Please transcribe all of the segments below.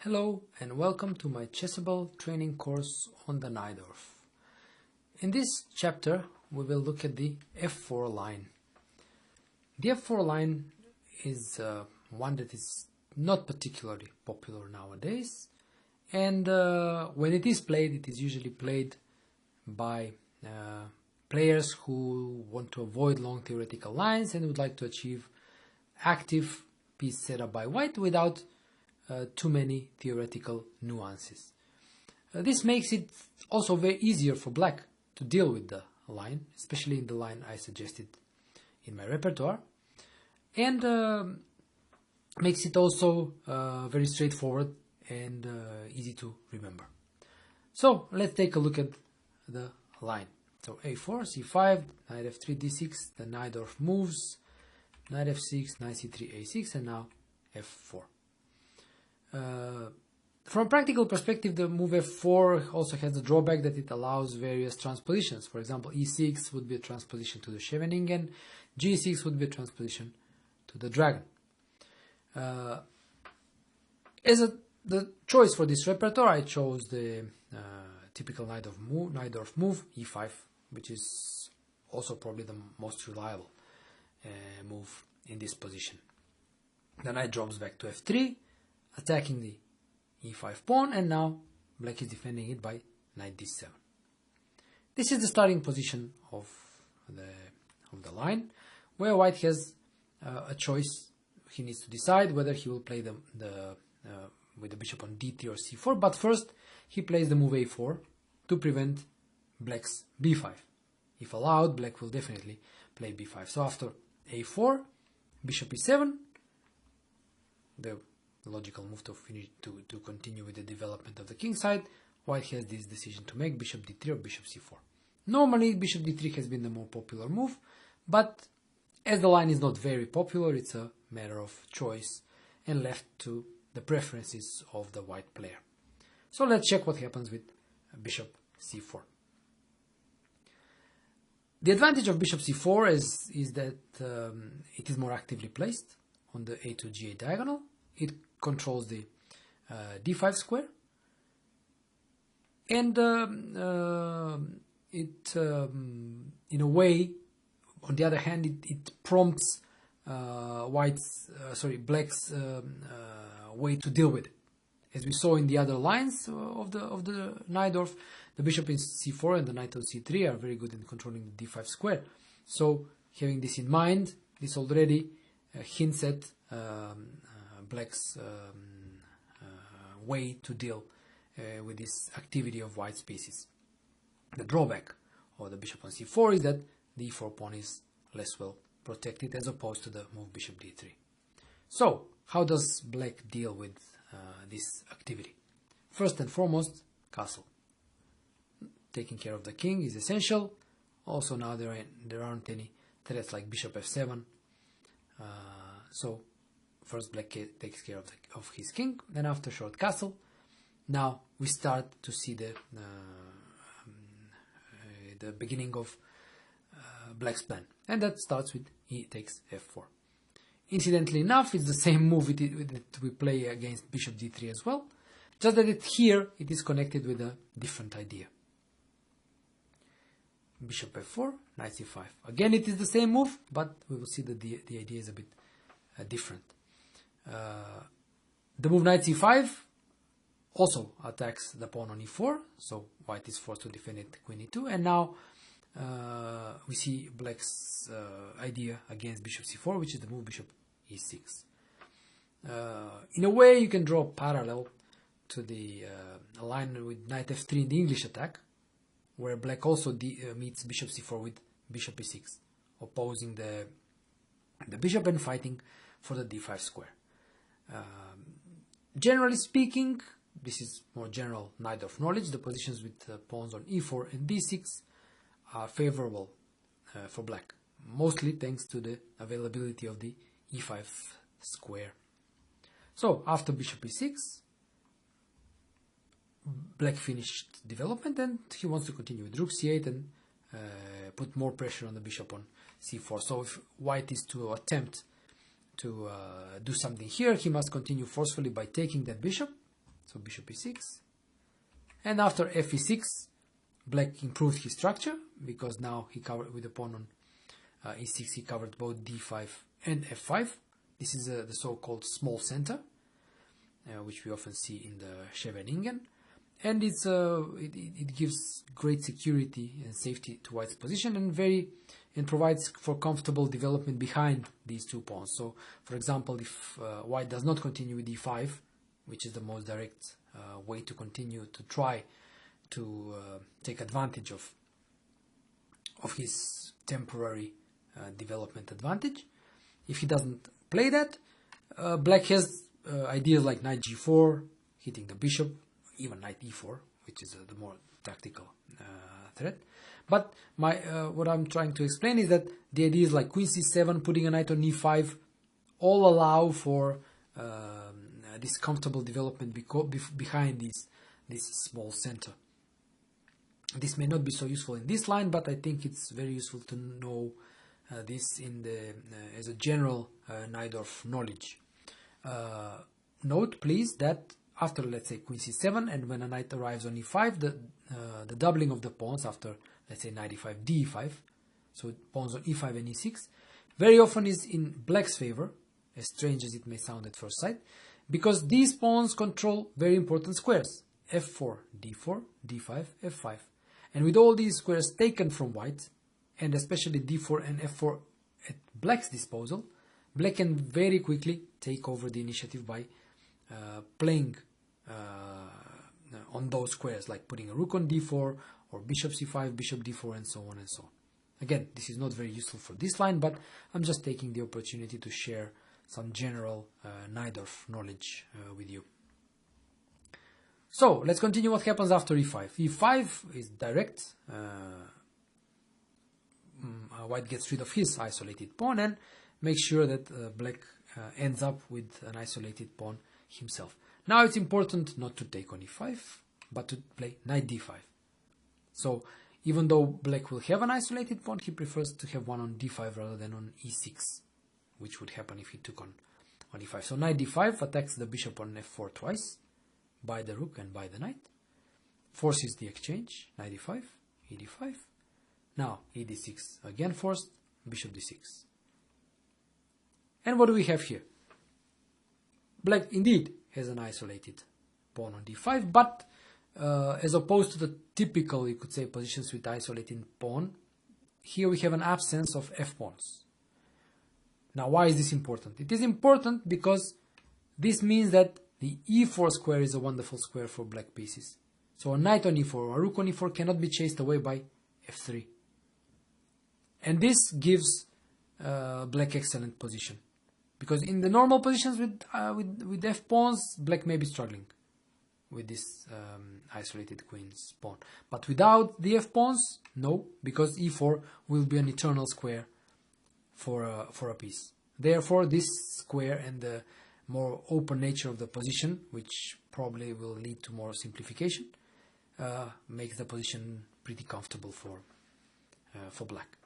Hello and welcome to my Chessable training course on the Najdorf. In this chapter we will look at the F4 line. The F4 line is one that is not particularly popular nowadays, and when it is played, it is usually played by players who want to avoid long theoretical lines and would like to achieve active piece setup by white without too many theoretical nuances. This makes it also very easier for black to deal with the line, especially in the line I suggested in my repertoire, and makes it also very straightforward and easy to remember. So let's take a look at the line. So a4, c5, knight f3, d6, the Najdorf moves, knight f6, knight c3, a6, and now f4. From a practical perspective, the move f4 also has the drawback that it allows various transpositions. For example, e6 would be a transposition to the Scheveningen, g6 would be a transposition to the dragon. The choice for this repertoire, I chose the typical Najdorf move, e5, which is also probably the most reliable move in this position. The knight drops back to f3, attacking the e5 pawn, and now black is defending it by knight d7. This is the starting position of the line, where white has a choice. He needs to decide whether he will play with the bishop on d3 or c4, but first he plays the move a4 to prevent black's b5. If allowed, black will definitely play b5. So after a4, bishop e7, the logical move to continue with the development of the king side, white has this decision to make, bishop d3 or bishop c4. Normally bishop d3 has been the more popular move, but as the line is not very popular, it's a matter of choice and left to the preferences of the white player. So let's check what happens with bishop c4. The advantage of bishop c4 is that it is more actively placed on the a2 g8 diagonal. It controls the d5 square, and in a way, on the other hand, it prompts black's way to deal with it. As we saw in the other lines of the Najdorf, the bishop in c4 and the knight on c3 are very good in controlling the d5 square. So having this in mind, this already hints at black's way to deal with this activity of white's pieces. The drawback of the bishop on c4 is that the e4 pawn is less well protected as opposed to the move bishop d3. So how does black deal with this activity? First and foremost, castle. Taking care of the king is essential. Also now there aren't any threats like bishop f7. So first black takes care of his king, then after short castle, now we start to see the beginning of black's plan, and that starts with e takes f4. Incidentally enough, it's the same move that we play against bishop d3 as well, just that here it is connected with a different idea. Bishop f4, knight c5. Again, it is the same move, but we will see that the idea is a bit different. The move knight c5 also attacks the pawn on e4, so white is forced to defend it queen e2, and now we see black's idea against bishop c4, which is the move bishop e6. In a way, you can draw a parallel to the line with knight f3 in the English attack, where black also meets bishop c4 with bishop e6, opposing the bishop and fighting for the d5 square. Generally speaking, this is more general Najdorf knowledge, the positions with pawns on e4 and d6 are favorable for black, mostly thanks to the availability of the e5 square. So after bishop e6, black finished development and he wants to continue with rook c8 and put more pressure on the bishop on c4. So if white is to attempt to do something here, he must continue forcefully by taking that bishop So bishop e6. And after f e6, black improved his structure, because now he covered with the pawn on e6, he covered both d5 and f5. This is the so-called small center, which we often see in the Scheveningen. And it gives great security and safety to white's position, and provides for comfortable development behind these two pawns. So, for example, if white does not continue with e5, which is the most direct way to continue to try to take advantage of his temporary development advantage, if he doesn't play that, black has ideas like knight g4, hitting the bishop, even knight e4, which is the more tactical threat. But what I'm trying to explain is that the ideas like queen c7, putting a knight on e5, all allow for this comfortable development behind this small center. This may not be so useful in this line, but I think it's very useful to know this as a general Najdorf knowledge. Note, please, that after, let's say, queen c7, and when a knight arrives on e5, the doubling of the pawns after, let's say, knight e5, d5, so pawns on e5 and e6, very often is in black's favor, as strange as it may sound at first sight, because these pawns control very important squares: f4, d4, d5, f5. And with all these squares taken from white, and especially d4 and f4 at black's disposal, black can very quickly take over the initiative by playing on those squares, like putting a rook on d4, or bishop c5, bishop d4, and so on and so on. Again, this is not very useful for this line, but I'm just taking the opportunity to share some general Najdorf knowledge with you. So, let's continue what happens after e5. e5 is direct. White gets rid of his isolated pawn and makes sure that black ends up with an isolated pawn himself. Now it's important not to take on e5, but to play knight d5. So, even though black will have an isolated pawn, he prefers to have one on d5 rather than on e6, which would happen if he took on e5. So knight d5 attacks the bishop on f4 twice, by the rook and by the knight, forces the exchange, knight d5, e d5, now e d6 again forced, bishop d6. And what do we have here? Black indeed has an isolated pawn on d5, but as opposed to the typical, you could say, positions with isolated pawn, here we have an absence of f-pawns. Now, why is this important? It is important because this means that the e4 square is a wonderful square for black pieces. So a knight on e4 or a rook on e4 cannot be chased away by f3. And this gives black excellent position. Because in the normal positions with f-pawns, black may be struggling with this isolated queen's pawn. But without the f-pawns, no, because e4 will be an eternal square for a piece. Therefore, this square and the more open nature of the position, which probably will lead to more simplification, makes the position pretty comfortable for black.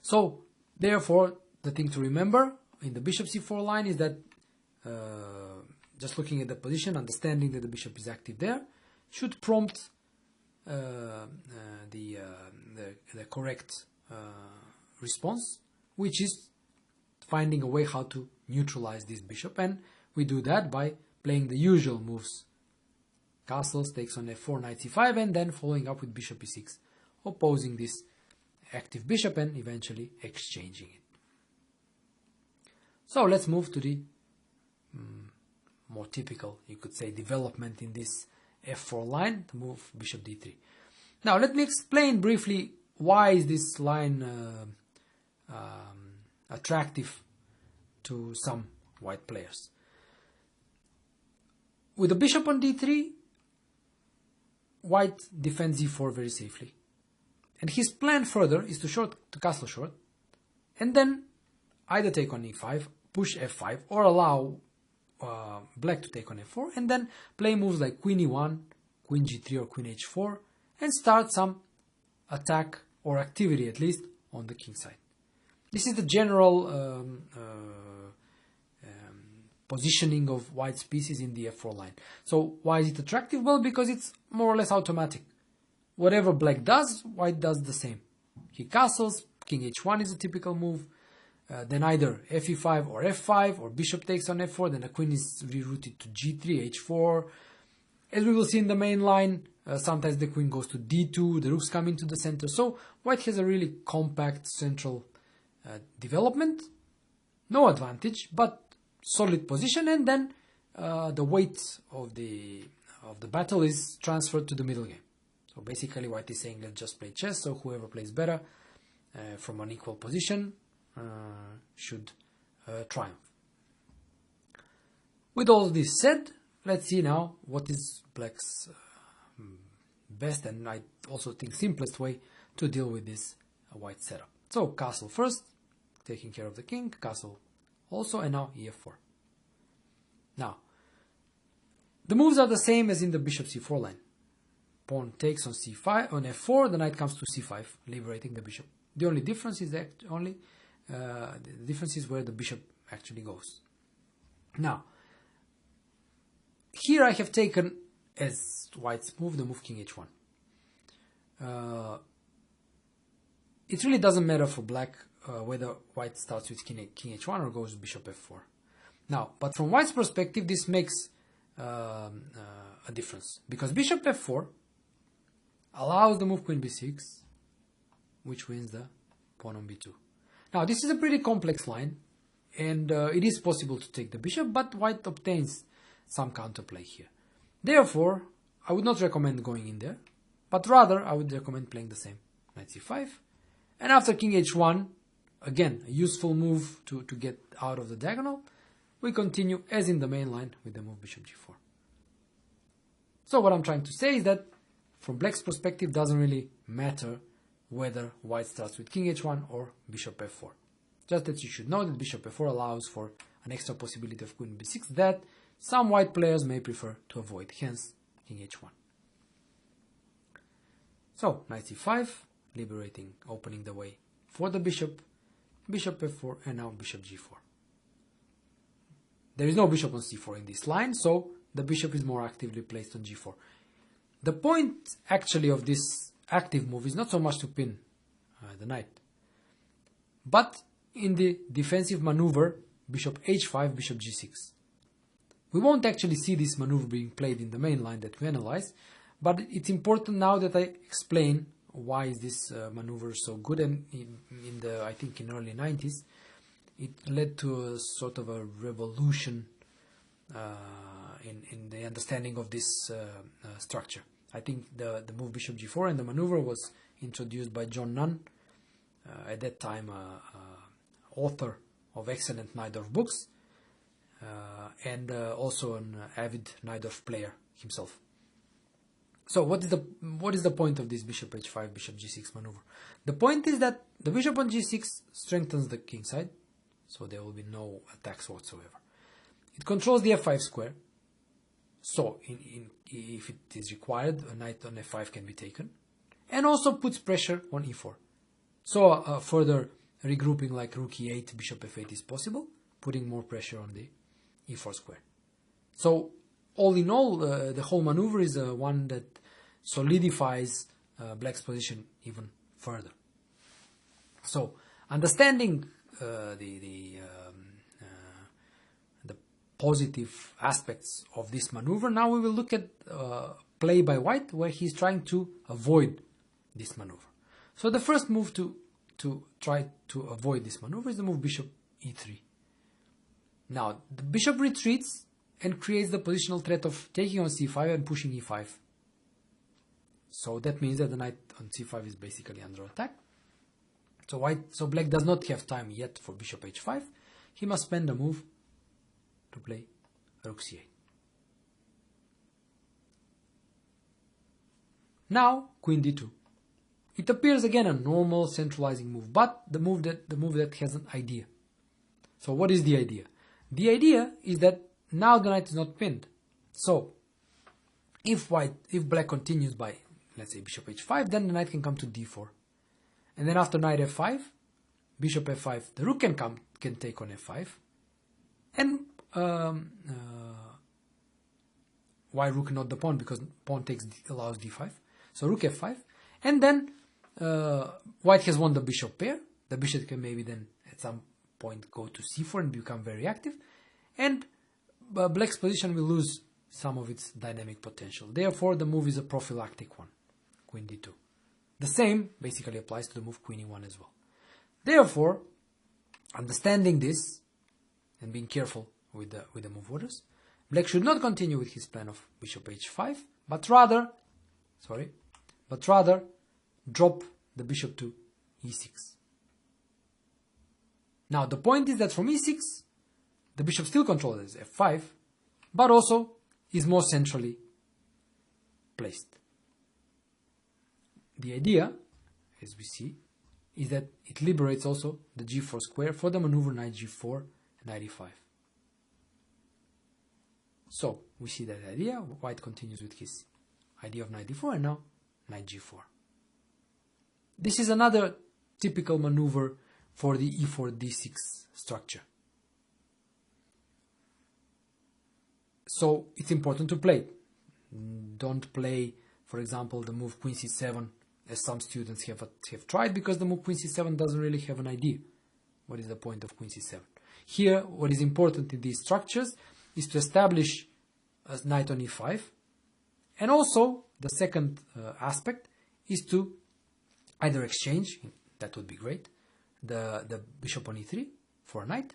So, therefore, the thing to remember in the bishop c4 line is that just looking at the position, understanding that the bishop is active there, should prompt the correct response, which is finding a way how to neutralize this bishop, and we do that by playing the usual moves. Castles takes on f4, knight c5, and then following up with bishop e6, opposing this active bishop and eventually exchanging it. So let's move to the more typical, you could say, development in this f4 line, to move bishop d3. Now let me explain briefly why is this line attractive to some white players. With the bishop on d3, white defends e4 very safely. And his plan further is to castle short, and then either take on e5, push f5, or allow black to take on f4, and then play moves like queen e1, queen g3, or queen h4, and start some attack, or activity at least, on the king side. This is the general positioning of white's pieces in the f4 line. So why is it attractive? Well, because it's more or less automatic. Whatever black does, white does the same. He castles, king h1 is a typical move, then either fe5 or f5, or bishop takes on f4, then the queen is rerouted to g3, h4. As we will see in the main line, sometimes the queen goes to d2, the rooks come into the center. So white has a really compact central development, no advantage, but solid position, and then the weight of the battle is transferred to the middle game. So basically white is saying, let's just play chess, so whoever plays better from an equal position should triumph. With all this said, let's see now what is black's best, and I also think simplest way to deal with this white setup. So castle first, taking care of the king, castle also, and now ef4. Now, the moves are the same as in the bishop c4 line. Pawn takes on c5, on f4, the knight comes to c5, liberating the bishop. The only difference is that the difference is where the bishop actually goes. Now, here I have taken as white's move the move king h1. It really doesn't matter for black whether white starts with king h1 or goes bishop f4. Now, but from white's perspective, this makes a difference, because bishop f4 allows the move queen b6, which wins the pawn on b2. Now, this is a pretty complex line, and it is possible to take the bishop, but white obtains some counterplay here. Therefore, I would not recommend going in there, but rather I would recommend playing the same. Knight c5, and after king h1, again, a useful move to get out of the diagonal, we continue as in the main line with the move bishop g4. So what I'm trying to say is that from black's perspective, doesn't really matter whether white starts with king h1 or bishop f4. Just that you should know that bishop f4 allows for an extra possibility of queen b6 that some white players may prefer to avoid, hence king h1. So knight c5, liberating, opening the way for the bishop, bishop f4, and now bishop g4. There is no bishop on c4 in this line, so the bishop is more actively placed on g4. The point actually of this active move is not so much to pin the knight, but in the defensive maneuver bishop h5, bishop g6. We won't actually see this maneuver being played in the main line that we analyze, but it's important now that I explain why is this maneuver so good, and I think in early 90s it led to a sort of a revolution in the understanding of this structure. I think the move bishop g4 and the maneuver was introduced by John Nunn, at that time author of excellent Najdorf books, and also an avid Najdorf player himself. So what is the point of this bishop h5, bishop g6 maneuver? The point is that the bishop on g6 strengthens the king side, so there will be no attacks whatsoever. It controls the f5 square, so if it is required, a knight on f5 can be taken, and also puts pressure on e4. So further regrouping like rook e8, bishop f8 is possible, putting more pressure on the e4 square. So all in all, the whole maneuver is one that solidifies black's position even further. So understanding the positive aspects of this maneuver, now we will look at play by white where he's trying to avoid this maneuver. So the first move to try to avoid this maneuver is the move bishop e3. Now the bishop retreats and creates the positional threat of taking on c5 and pushing e5. So that means that the knight on c5 is basically under attack. So black does not have time yet for bishop h5. He must spend a move to play rook c8. Now queen d2. It appears again a normal centralizing move, but the move that has an idea. So what is the idea? The idea is that now the knight is not pinned. So if black continues by, let's say, bishop h5, then the knight can come to d4. And then after knight f5, bishop f5, the rook can take on f5. And why rook not the pawn? Because pawn takes allows d5. So rook f5, and then white has won the bishop pair. The bishop can maybe then at some point go to c4 and become very active, and black's position will lose some of its dynamic potential. Therefore, the move is a prophylactic one, queen d2. The same basically applies to the move queen e1 as well. Therefore, understanding this and being careful with the move orders, black should not continue with his plan of bishop h5, but rather drop the bishop to e6. Now the point is that from e6, the bishop still controls f5, but also is more centrally placed. The idea, as we see, is that it liberates also the g4 square for the maneuver knight g4, knight e5. So we see that idea. White continues with his idea of knight d4, and now knight g4. This is another typical maneuver for the e4 d6 structure. So it's important to play. Don't play, for example, the move queen c7 as some students have tried, because the move queen c7 doesn't really have an idea. What is the point of queen c7? Here, what is important in these structures is to establish a knight on e5, and also the second aspect is to either exchange, that would be great, the bishop on e3 for a knight,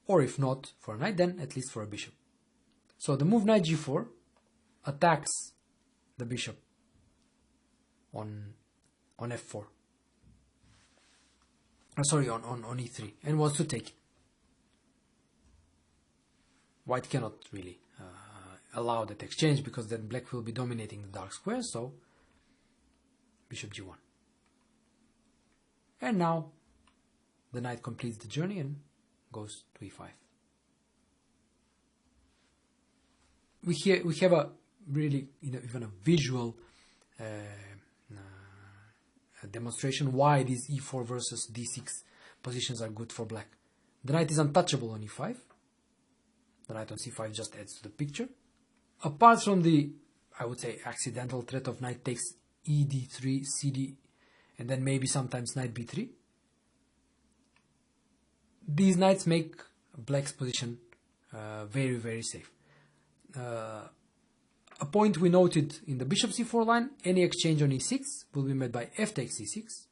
or if not for a knight, then at least for a bishop. So the move knight g4 attacks the bishop on f4. Sorry, on e3, and wants to take it. White cannot really allow that exchange, because then black will be dominating the dark square, so bishop g1. And now the knight completes the journey and goes to e5. We have a really, even a visual demonstration why these e4 versus d6 positions are good for black. The knight is untouchable on e5. The knight on c5 just adds to the picture. Apart from the, I would say, accidental threat of knight takes e d3, cd, and then maybe sometimes knight b3, these knights make black's position very, very safe. A point we noted in the bishop c4 line, any exchange on e6 will be met by f takes e6,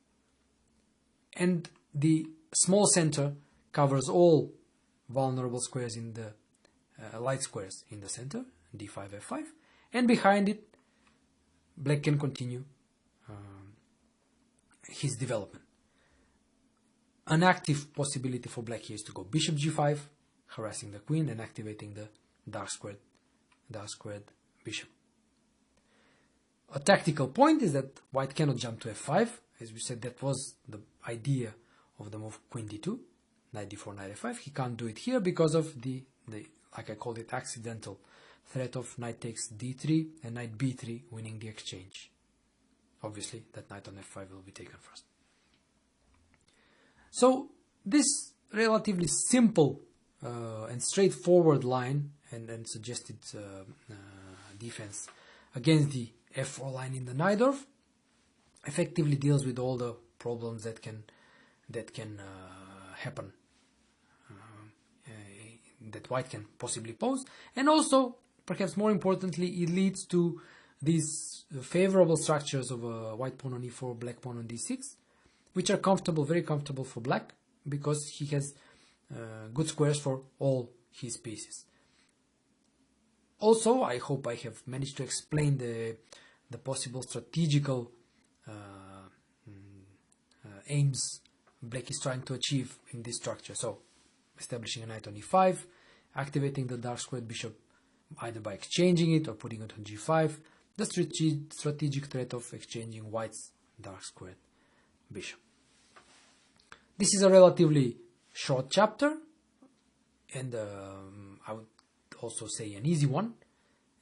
and the small center covers all vulnerable squares in the light squares in the center, d5, f5, and behind it black can continue his development. An active possibility for black here is to go bishop g5, harassing the queen and activating the dark squared bishop. A tactical point is that white cannot jump to f5. As we said, that was the idea of the move queen d2, knight d4, knight f5. He can't do it here because of the like I called it, accidental threat of knight takes d3 and knight b3 winning the exchange. Obviously, that knight on f5 will be taken first. So this relatively simple and straightforward line and suggested defense against the f4 line in the Najdorf effectively deals with all the problems that can happen, that white can possibly pose, and also, perhaps more importantly, it leads to these favorable structures of a white pawn on e4, black pawn on d6, which are comfortable, very comfortable for black, because he has good squares for all his pieces. Also, I hope I have managed to explain the possible strategical aims black is trying to achieve in this structure. So, establishing a knight on e5, activating the dark squared bishop either by exchanging it or putting it on g5, the strategic threat of exchanging white's dark squared bishop. This is a relatively short chapter, and I would also say an easy one,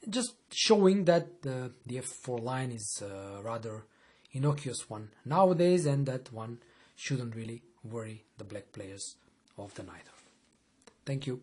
just showing that the f4 line is a rather innocuous one nowadays, and that one shouldn't really worry the black players of the Najdorf. Thank you.